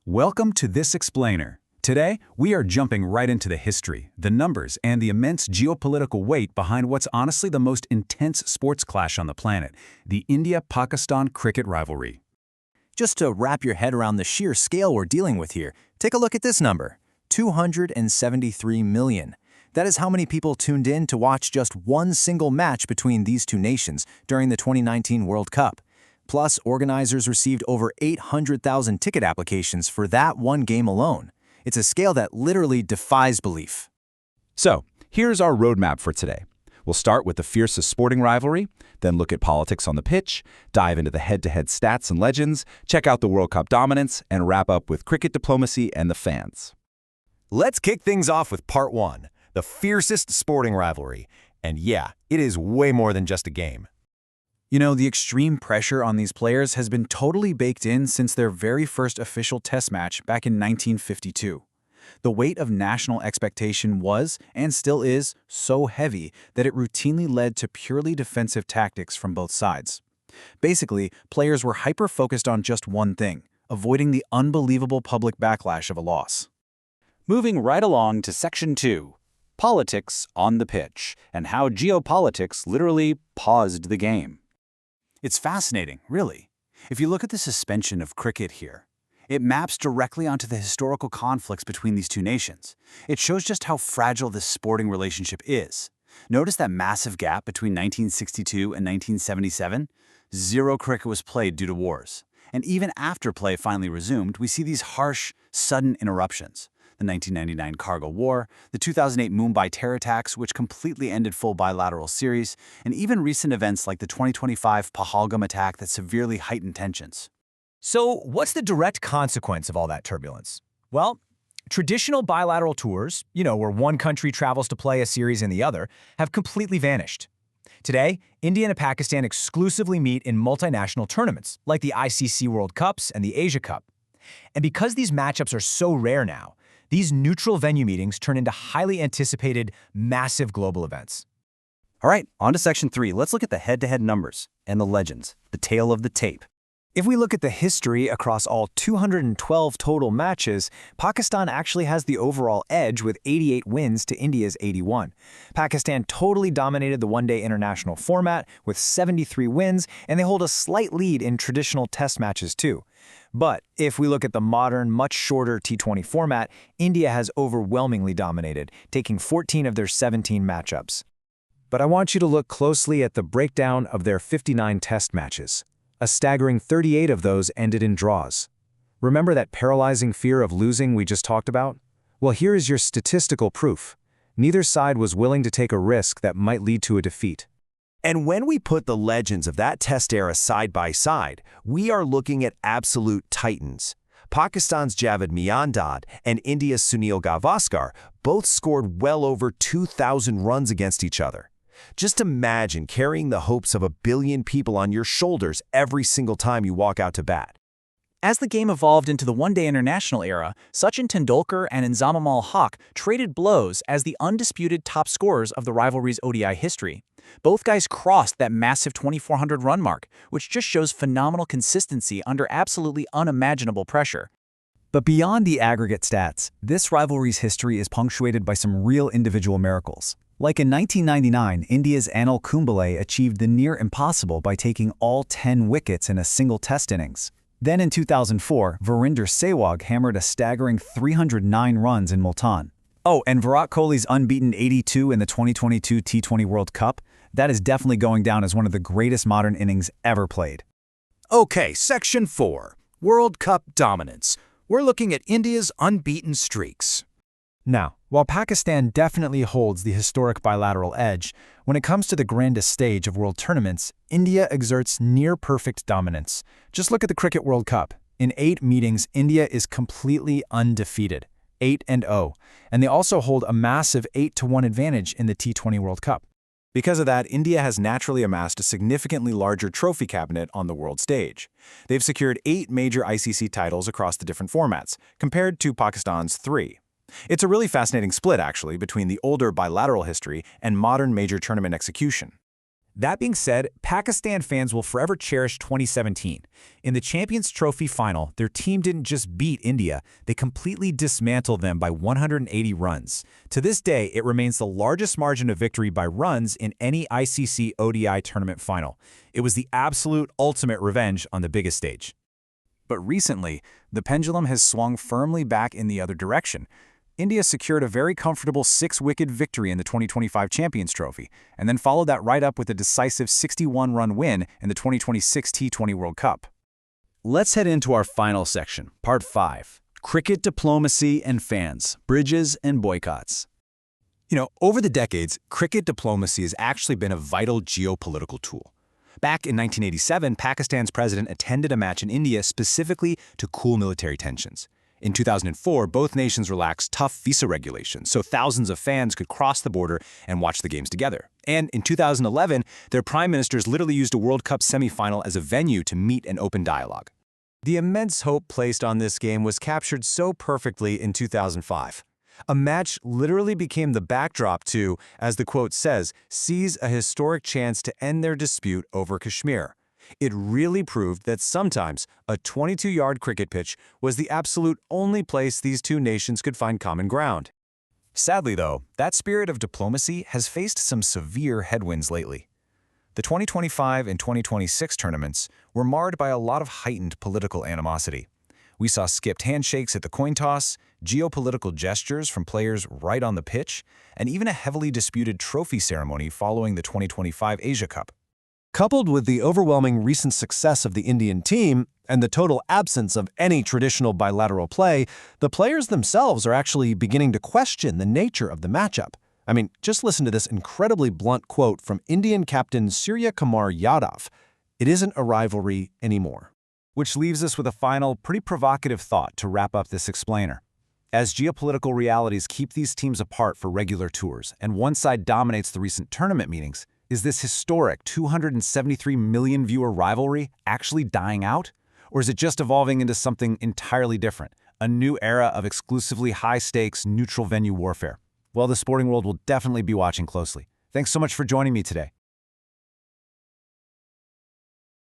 Welcome to This Explainer. Today, we are jumping right into the history, the numbers, and the immense geopolitical weight behind what's honestly the most intense sports clash on the planet, the India-Pakistan cricket rivalry. Just to wrap your head around the sheer scale we're dealing with here, take a look at this number, 273 million. That is how many people tuned in to watch just one single match between these two nations during the 2019 World Cup. Plus, organizers received over 800,000 ticket applications for that one game alone. It's a scale that literally defies belief. So, here's our roadmap for today. We'll start with the fiercest sporting rivalry, then look at politics on the pitch, dive into the head-to-head stats and legends, check out the World Cup dominance, and wrap up with cricket diplomacy and the fans. Let's kick things off with part one, the fiercest sporting rivalry. And yeah, it is way more than just a game. You know, the extreme pressure on these players has been totally baked in since their very first official test match back in 1952. The weight of national expectation was, and still is, so heavy that it routinely led to purely defensive tactics from both sides. Basically, players were hyper-focused on just one thing, avoiding the unbelievable public backlash of a loss. Moving right along to Section 2, Politics on the Pitch, and how geopolitics literally paused the game. It's fascinating, really. If you look at the suspension of cricket here, it maps directly onto the historical conflicts between these two nations. It shows just how fragile this sporting relationship is. Notice that massive gap between 1962 and 1977? Zero cricket was played due to wars. And even after play finally resumed, we see these harsh, sudden interruptions. The 1999 Kargil War, the 2008 Mumbai terror attacks, which completely ended full bilateral series, and even recent events like the 2025 Pahalgam attack that severely heightened tensions. So, what's the direct consequence of all that turbulence? Well, traditional bilateral tours, where one country travels to play a series in the other, have completely vanished. Today, India and Pakistan exclusively meet in multinational tournaments, like the ICC World Cups and the Asia Cup. And because these matchups are so rare now, these neutral venue meetings turn into highly anticipated, massive global events. All right, on to Section 3. Let's look at the head-to-head numbers and the legends, the tale of the tape. If we look at the history across all 212 total matches, Pakistan actually has the overall edge with 88 wins to India's 81. Pakistan totally dominated the one-day international format with 73 wins, and they hold a slight lead in traditional test matches too. But if we look at the modern, much shorter T20 format, India has overwhelmingly dominated, taking 14 of their 17 matchups. But I want you to look closely at the breakdown of their 59 test matches. A staggering 38 of those ended in draws. Remember that paralyzing fear of losing we just talked about? Well, here is your statistical proof. Neither side was willing to take a risk that might lead to a defeat. And when we put the legends of that test era side by side, we are looking at absolute titans. Pakistan's Javed Miandad and India's Sunil Gavaskar both scored well over 2,000 runs against each other. Just imagine carrying the hopes of 1 billion people on your shoulders every single time you walk out to bat. As the game evolved into the one-day international era, Sachin Tendulkar and Inzamam Haq traded blows as the undisputed top scorers of the rivalry's ODI history. Both guys crossed that massive 2,400 run mark, which just shows phenomenal consistency under absolutely unimaginable pressure. But beyond the aggregate stats, this rivalry's history is punctuated by some real individual miracles. Like in 1999, India's Anil Kumble achieved the near impossible by taking all 10 wickets in a single test innings. Then in 2004, Virender Sehwag hammered a staggering 309 runs in Multan. Oh, and Virat Kohli's unbeaten 82 in the 2022 T20 World Cup, that is definitely going down as one of the greatest modern innings ever played. Okay, Section 4, World Cup dominance. We're looking at India's unbeaten streaks. Now, while Pakistan definitely holds the historic bilateral edge, when it comes to the grandest stage of world tournaments, India exerts near-perfect dominance. Just look at the Cricket World Cup. In 8 meetings, India is completely undefeated, 8-0, and they also hold a massive 8-1 advantage in the T20 World Cup. Because of that, India has naturally amassed a significantly larger trophy cabinet on the world stage. They've secured 8 major ICC titles across the different formats, compared to Pakistan's 3. It's a really fascinating split, actually, between the older bilateral history and modern major tournament execution. That being said, Pakistan fans will forever cherish 2017. In the Champions Trophy final, their team didn't just beat India, they completely dismantled them by 180 runs. To this day, it remains the largest margin of victory by runs in any ICC ODI tournament final. It was the absolute ultimate revenge on the biggest stage. But recently, the pendulum has swung firmly back in the other direction. India secured a very comfortable 6-wicket victory in the 2025 Champions Trophy, and then followed that right up with a decisive 61-run win in the 2026 T20 World Cup. Let's head into our final section, Part 5, Cricket Diplomacy and Fans, Bridges and Boycotts. Over the decades, cricket diplomacy has actually been a vital geopolitical tool. Back in 1987, Pakistan's president attended a match in India specifically to cool military tensions. In 2004, both nations relaxed tough visa regulations so thousands of fans could cross the border and watch the games together. And in 2011, their prime ministers literally used a World Cup semifinal as a venue to meet and open dialogue. The immense hope placed on this game was captured so perfectly in 2005. A match literally became the backdrop to, as the quote says, seize a historic chance to end their dispute over Kashmir. It really proved that sometimes a 22-yard cricket pitch was the absolute only place these two nations could find common ground. Sadly, though, that spirit of diplomacy has faced some severe headwinds lately. The 2025 and 2026 tournaments were marred by a lot of heightened political animosity. We saw skipped handshakes at the coin toss, geopolitical gestures from players right on the pitch, and even a heavily disputed trophy ceremony following the 2025 Asia Cup. Coupled with the overwhelming recent success of the Indian team and the total absence of any traditional bilateral play, the players themselves are actually beginning to question the nature of the matchup. I mean, just listen to this incredibly blunt quote from Indian captain Surya Kumar Yadav. "It isn't a rivalry anymore." Which leaves us with a final, pretty provocative thought to wrap up this explainer. As geopolitical realities keep these teams apart for regular tours, and one side dominates the recent tournament meetings, is this historic 273 million viewer rivalry actually dying out? Or is it just evolving into something entirely different, a new era of exclusively high-stakes, neutral venue warfare? Well, the sporting world will definitely be watching closely. Thanks so much for joining me today.